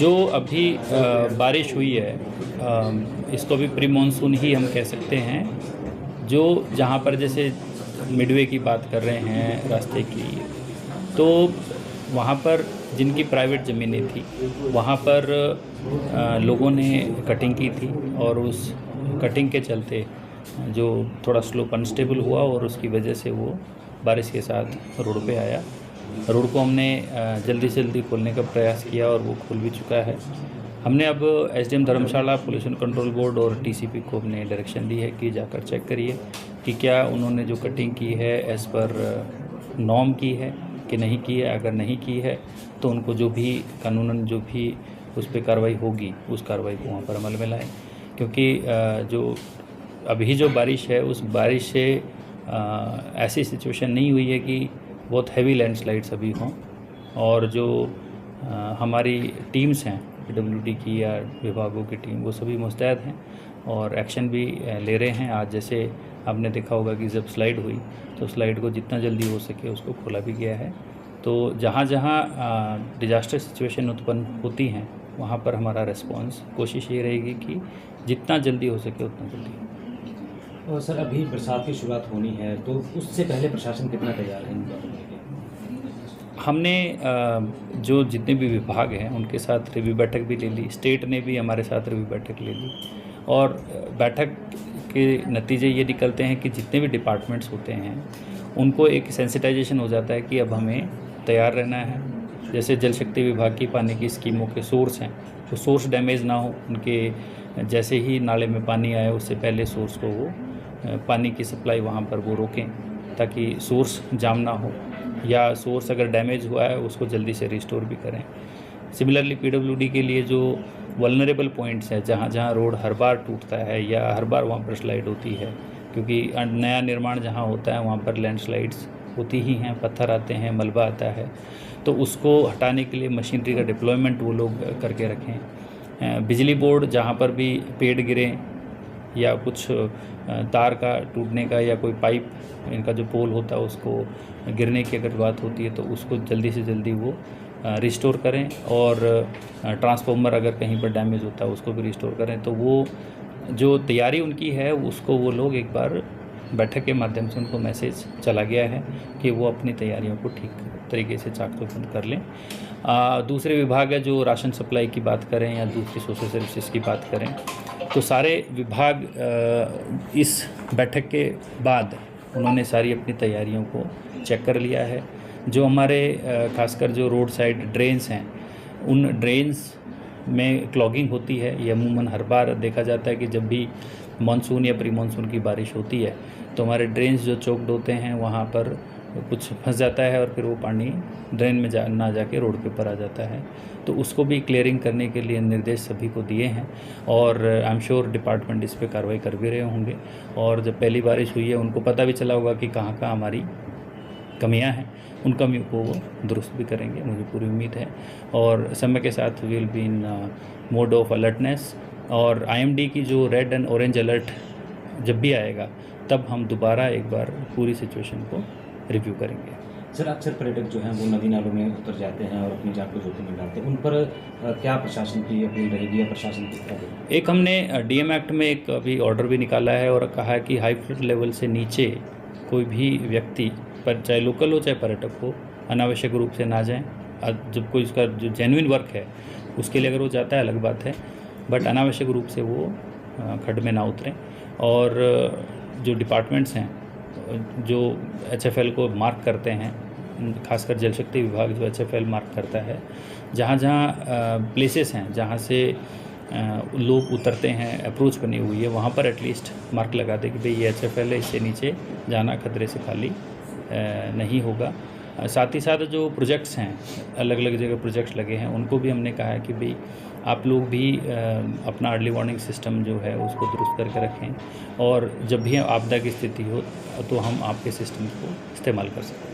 जो अभी बारिश हुई है, इसको भी प्री मानसून ही हम कह सकते हैं। जो जहाँ पर जैसे मिडवे की बात कर रहे हैं रास्ते की, तो वहाँ पर जिनकी प्राइवेट ज़मीनें थी वहाँ पर लोगों ने कटिंग की थी और उस कटिंग के चलते जो थोड़ा स्लोप अनस्टेबल हुआ और उसकी वजह से वो बारिश के साथ रोड पे आया। रोड को हमने जल्दी से जल्दी खोलने का प्रयास किया और वो खुल भी चुका है। हमने अब एसडीएम धर्मशाला, पोल्यूशन कंट्रोल बोर्ड और टीसीपी को हमने डायरेक्शन दी है कि जाकर चेक करिए कि क्या उन्होंने जो कटिंग की है एज़ पर नॉर्म की है कि नहीं की है। अगर नहीं की है तो उनको जो भी कानूनन जो भी उस पर कार्रवाई होगी उस कार्रवाई को वहाँ पर अमल में लाएँ, क्योंकि जो अभी जो बारिश है उस बारिश से ऐसी सिचुएशन नहीं हुई है कि बहुत हैवी लैंडस्लाइड्स अभी हों। और जो हमारी टीम्स हैं पीडब्ल्यूडी की या विभागों की टीम, वो सभी मुस्तैद हैं और एक्शन भी ले रहे हैं। आज जैसे आपने देखा होगा कि जब स्लाइड हुई तो स्लाइड को जितना जल्दी हो सके उसको खोला भी गया है। तो जहाँ जहाँ डिजास्टर सिचुएशन उत्पन्न होती हैं वहाँ पर हमारा रिस्पॉन्स कोशिश ये रहेगी कि जितना जल्दी हो सके उतना जल्दी। और सर, अभी बरसात की शुरुआत होनी है तो उससे पहले प्रशासन कितना तैयार है इन बातों के लिए? हमने जो जितने भी विभाग हैं उनके साथ रिव्यू बैठक भी ले ली, स्टेट ने भी हमारे साथ रिव्यू बैठक ले ली और बैठक के नतीजे ये निकलते हैं कि जितने भी डिपार्टमेंट्स होते हैं उनको एक सेंसिटाइजेशन हो जाता है कि अब हमें तैयार रहना है। जैसे जल शक्ति विभाग की पानी की स्कीमों के सोर्स हैं, तो सोर्स डैमेज ना हो, उनके जैसे ही नाले में पानी आए उससे पहले सोर्स को वो पानी की सप्लाई वहाँ पर वो रोकें ताकि सोर्स जाम ना हो, या सोर्स अगर डैमेज हुआ है उसको जल्दी से रिस्टोर भी करें। सिमिलरली पीडब्ल्यूडी के लिए जो वल्नरेबल पॉइंट्स हैं, जहाँ जहाँ रोड हर बार टूटता है या हर बार वहाँ पर स्लाइड होती है, क्योंकि नया निर्माण जहाँ होता है वहाँ पर लैंडस्लाइड्स होती ही हैं, पत्थर आते हैं, मलबा आता है, तो उसको हटाने के लिए मशीनरी का डिप्लॉयमेंट वो लोग करके रखें। बिजली बोर्ड जहाँ पर भी पेड़ गिरें या कुछ तार का टूटने का या कोई पाइप इनका जो पोल होता है उसको गिरने की अगर बात होती है तो उसको जल्दी से जल्दी वो रिस्टोर करें, और ट्रांसफार्मर अगर कहीं पर डैमेज होता है उसको भी रिस्टोर करें। तो वो जो तैयारी उनकी है उसको वो लोग एक बार बैठक के माध्यम से उनको मैसेज चला गया है कि वो अपनी तैयारियों को ठीक तरीके से चाक-चौबंद कर लें। दूसरे विभाग है जो राशन सप्लाई की बात करें या दूसरी सोशल सर्विसेज की बात करें, तो सारे विभाग इस बैठक के बाद उन्होंने सारी अपनी तैयारियों को चेक कर लिया है। जो हमारे खासकर जो रोड साइड ड्रेन्स हैं उन ड्रेन्स में क्लॉगिंग होती है। ये अमूमन हर बार देखा जाता है कि जब भी मानसून या प्री मानसून की बारिश होती है तो हमारे ड्रेन्स जो चोक्ड होते हैं वहाँ पर कुछ फंस जाता है और फिर वो पानी ड्रेन में ना जाके रोड के ऊपर आ जाता है। तो उसको भी क्लियरिंग करने के लिए निर्देश सभी को दिए हैं और आई एम श्योर डिपार्टमेंट इस पर कार्रवाई कर भी रहे होंगे। और जब पहली बारिश हुई है उनको पता भी चला होगा कि कहाँ कहाँ हमारी कमियां हैं, उन कमियों को वो दुरुस्त भी करेंगे, मुझे पूरी उम्मीद है। और समय के साथ will be in mode of alertness, और आईएमडी की जो रेड एंड ऑरेंज अलर्ट जब भी आएगा तब हम दोबारा एक बार पूरी सिचुएशन को रिव्यू करेंगे। सर, अक्सर पर्यटक जो हैं वो नदी नालों में उतर जाते हैं और अपनी जान को जोखिम में डालते हैं, उन पर क्या प्रशासन की अपील रहेगी या प्रशासन की क्या रहेगी? एक हमने डीएम एक्ट में एक अभी ऑर्डर भी निकाला है और कहा है कि हाई फ्लड लेवल से नीचे कोई भी व्यक्ति, पर चाहे लोकल हो चाहे पर्यटक हो, अनावश्यक रूप से ना जाएं। जब कोई उसका जो जेन्युइन वर्क है उसके लिए अगर वो जाता है अलग बात है, बट अनावश्यक रूप से वो खड्ड में ना उतरें। और जो डिपार्टमेंट्स हैं जो एचएफएल को मार्क करते हैं, खासकर जल शक्ति विभाग जो एचएफएल मार्क करता है, जहाँ जहाँ प्लेसेस हैं जहाँ से लोग उतरते हैं, अप्रोच बनी हुई है, वहाँ पर एटलीस्ट मार्क लगा दे कि भाई ये एचएफएल है, इससे नीचे जाना खतरे से खाली नहीं होगा। साथ ही साथ जो प्रोजेक्ट्स हैं, अलग अलग जगह प्रोजेक्ट्स लगे हैं, उनको भी हमने कहा है कि भाई आप लोग भी अपना अर्ली वार्निंग सिस्टम जो है उसको दुरुस्त करके रखें, और जब भी आपदा की स्थिति हो तो हम आपके सिस्टम को इस्तेमाल कर सकते हैं।